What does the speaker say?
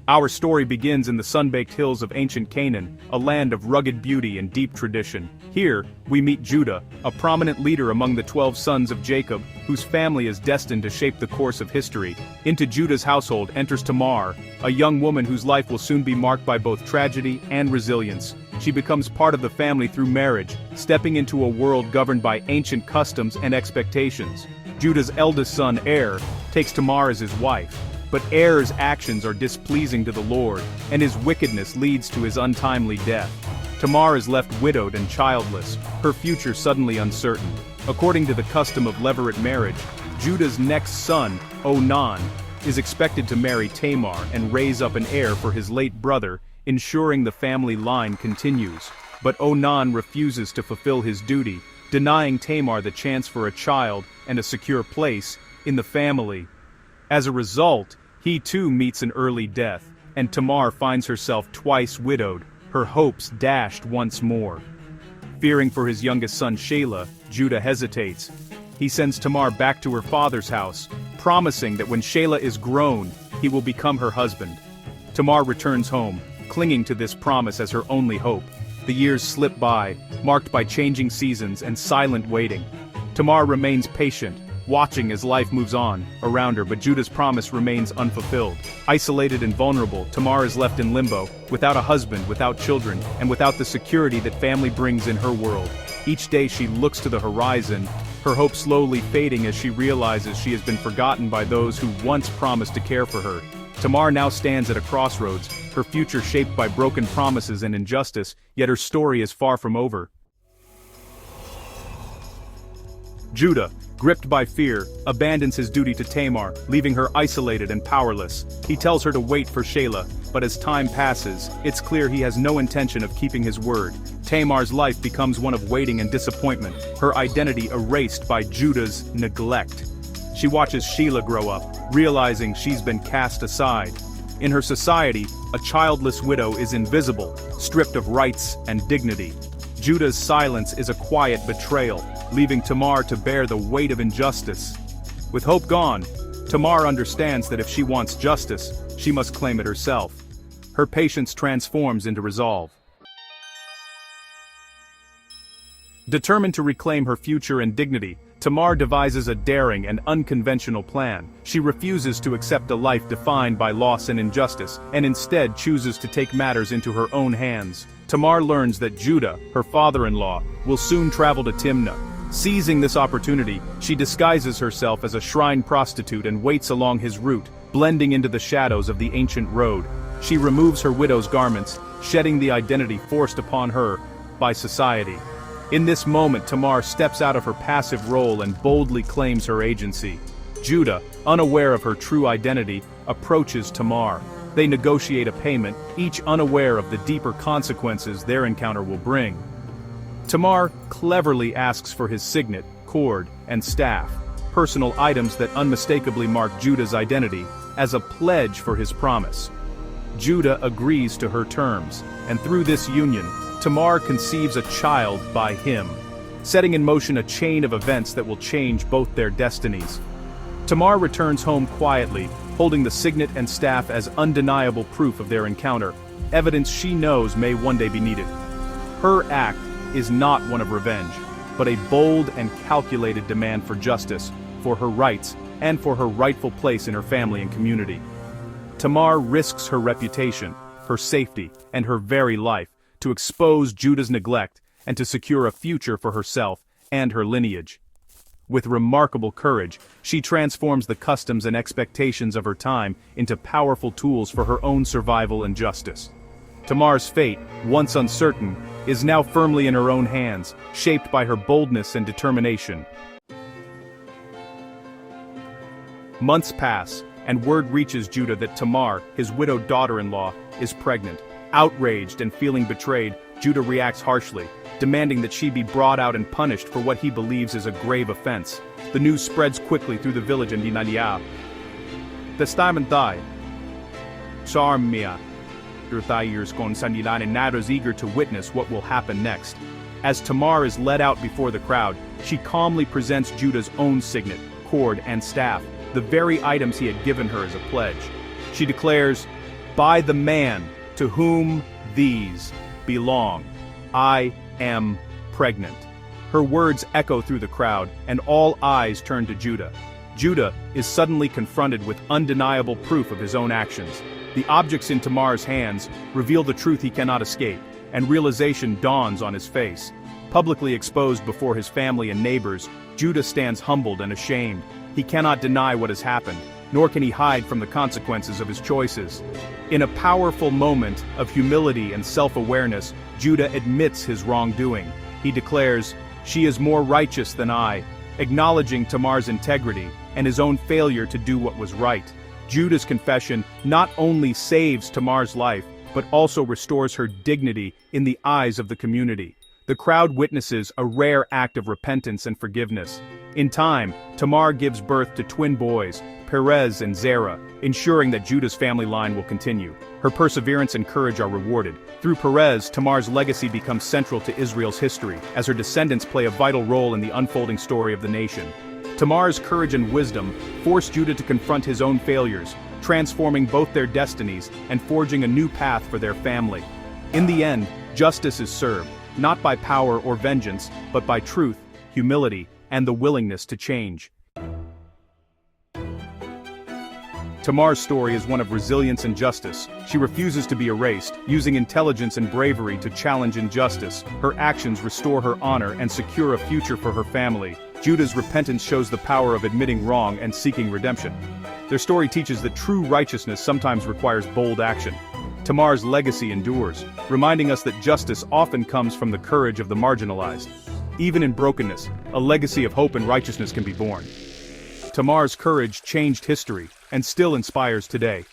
Our story begins in the sun-baked hills of ancient Canaan, a land of rugged beauty and deep tradition. Here, we meet Judah, a prominent leader among the 12 sons of Jacob, whose family is destined to shape the course of history. Into Judah's household enters Tamar, a young woman whose life will soon be marked by both tragedy and resilience. She becomes part of the family through marriage, stepping into a world governed by ancient customs and expectations. Judah's eldest son, Er, takes Tamar as his wife. But Er's actions are displeasing to the Lord, and his wickedness leads to his untimely death. Tamar is left widowed and childless, her future suddenly uncertain. According to the custom of levirate marriage, Judah's next son, Onan, is expected to marry Tamar and raise up an heir for his late brother, ensuring the family line continues. But Onan refuses to fulfill his duty, denying Tamar the chance for a child and a secure place in the family. As a result, he too meets an early death, and Tamar finds herself twice widowed, her hopes dashed once more. Fearing for his youngest son Shelah, Judah hesitates. He sends Tamar back to her father's house, promising that when Shelah is grown, he will become her husband. Tamar returns home, clinging to this promise as her only hope. The years slip by, marked by changing seasons and silent waiting. Tamar remains patient, watching as life moves on around her, but Judah's promise remains unfulfilled. Isolated and vulnerable, Tamar is left in limbo, without a husband, without children, and without the security that family brings in her world. Each day she looks to the horizon, her hope slowly fading as she realizes she has been forgotten by those who once promised to care for her. Tamar now stands at a crossroads, her future shaped by broken promises and injustice, yet her story is far from over. Judah, gripped by fear, abandons his duty to Tamar, leaving her isolated and powerless. He tells her to wait for Shelah, but as time passes, it's clear he has no intention of keeping his word. Tamar's life becomes one of waiting and disappointment, her identity erased by Judah's neglect. She watches Shelah grow up, realizing she's been cast aside. In her society, a childless widow is invisible, stripped of rights and dignity. Judah's silence is a quiet betrayal, leaving Tamar to bear the weight of injustice. With hope gone, Tamar understands that if she wants justice, she must claim it herself. Her patience transforms into resolve. Determined to reclaim her future and dignity, Tamar devises a daring and unconventional plan. She refuses to accept a life defined by loss and injustice, and instead chooses to take matters into her own hands. Tamar learns that Judah, her father-in-law, will soon travel to Timnah. Seizing this opportunity, she disguises herself as a shrine prostitute and waits along his route, blending into the shadows of the ancient road. She removes her widow's garments, shedding the identity forced upon her by society. In this moment, Tamar steps out of her passive role and boldly claims her agency. Judah, unaware of her true identity, approaches Tamar. They negotiate a payment, each unaware of the deeper consequences their encounter will bring. Tamar cleverly asks for his signet, cord, and staff, personal items that unmistakably mark Judah's identity, as a pledge for his promise. Judah agrees to her terms, and through this union, Tamar conceives a child by him, setting in motion a chain of events that will change both their destinies. Tamar returns home quietly, holding the signet and staff as undeniable proof of their encounter, evidence she knows may one day be needed. Her act is not one of revenge, but a bold and calculated demand for justice, for her rights, and for her rightful place in her family and community. Tamar risks her reputation, her safety, and her very life to expose Judah's neglect and to secure a future for herself and her lineage. With remarkable courage, she transforms the customs and expectations of her time into powerful tools for her own survival and justice. Tamar's fate, once uncertain, is now firmly in her own hands, shaped by her boldness and determination. Months pass, and word reaches Judah that Tamar, his widowed daughter-in-law, is pregnant. Outraged and feeling betrayed, Judah reacts harshly, demanding that she be brought out and punished for what he believes is a grave offense. The news spreads quickly through the village in Dinania. Testamentai. Charmia. And Nada is eager to witness what will happen next. As Tamar is led out before the crowd, she calmly presents Judah's own signet, cord, and staff, the very items he had given her as a pledge. She declares, by the man to whom these belong. I am pregnant." Her words echo through the crowd, and all eyes turn to Judah. Judah is suddenly confronted with undeniable proof of his own actions. The objects in Tamar's hands reveal the truth he cannot escape, and realization dawns on his face. Publicly exposed before his family and neighbors, Judah stands humbled and ashamed. He cannot deny what has happened, nor can he hide from the consequences of his choices. In a powerful moment of humility and self-awareness, Judah admits his wrongdoing. He declares, "She is more righteous than I," acknowledging Tamar's integrity and his own failure to do what was right. Judah's confession not only saves Tamar's life, but also restores her dignity in the eyes of the community. The crowd witnesses a rare act of repentance and forgiveness. In time, Tamar gives birth to twin boys, Perez and Zerah, ensuring that Judah's family line will continue. Her perseverance and courage are rewarded. Through Perez, Tamar's legacy becomes central to Israel's history, as her descendants play a vital role in the unfolding story of the nation. Tamar's courage and wisdom forced Judah to confront his own failures, transforming both their destinies and forging a new path for their family. In the end, justice is served, not by power or vengeance, but by truth, humility, and the willingness to change. Tamar's story is one of resilience and justice. She refuses to be erased, using intelligence and bravery to challenge injustice. Her actions restore her honor and secure a future for her family. Judah's repentance shows the power of admitting wrong and seeking redemption. Their story teaches that true righteousness sometimes requires bold action. Tamar's legacy endures, reminding us that justice often comes from the courage of the marginalized. Even in brokenness, a legacy of hope and righteousness can be born. Tamar's courage changed history, and still inspires today.